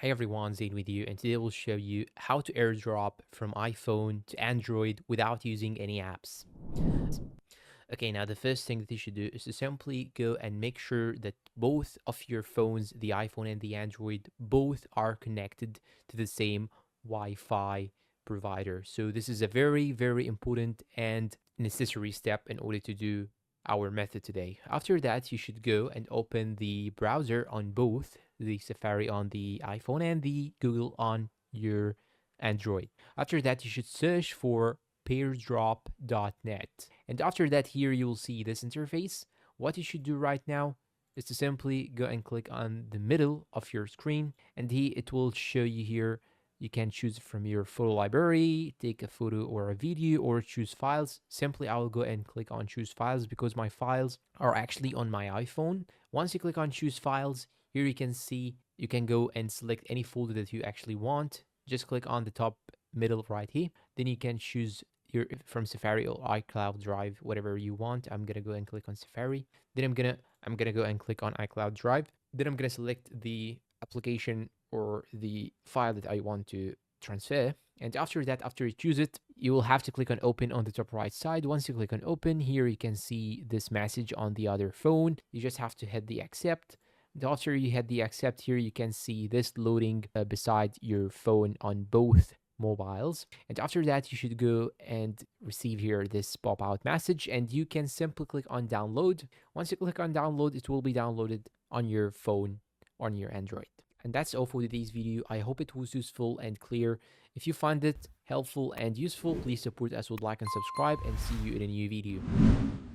Hey everyone, Zain with you, and today we'll show you how to airdrop from iPhone to Android without using any apps. Okay, now the first thing that you should do is to simply go and make sure that both of your phones, the iPhone and the Android, both are connected to the same Wi-Fi provider. So this is a very, very important and necessary step in order to do our method today. After that, you should go and open the browser on both the Safari on the iPhone and the Google on your Android. After that, you should search for airdrop.net. And after that, here you will see this interface. What you should do right now is to simply go and click on the middle of your screen, and here it will show you here. You can choose from your photo library, take a photo or a video, or choose files. Simply, I will go and click on choose files because my files are actually on my iPhone. Once you click on choose files, here you can see you can go and select any folder that you actually want. Just click on the top middle right here. Then you can choose your from Safari or iCloud Drive, whatever you want. I'm gonna go and click on Safari. Then I'm gonna go and click on iCloud Drive. Then I'm gonna select the application or the file that I want to transfer. And after that, after you choose it, you will have to click on open on the top right side. Once you click on open, here you can see this message on the other phone. You just have to hit the accept. And after you hit the accept, here you can see this loading beside your phone on both mobiles. And after that, you should go and receive here this pop-out message, and you can simply click on download. Once you click on download, it will be downloaded on your phone on your Android. And that's all for today's video. I hope it was useful and clear. If you find it helpful and useful, please support us with like and subscribe, and see you in a new video.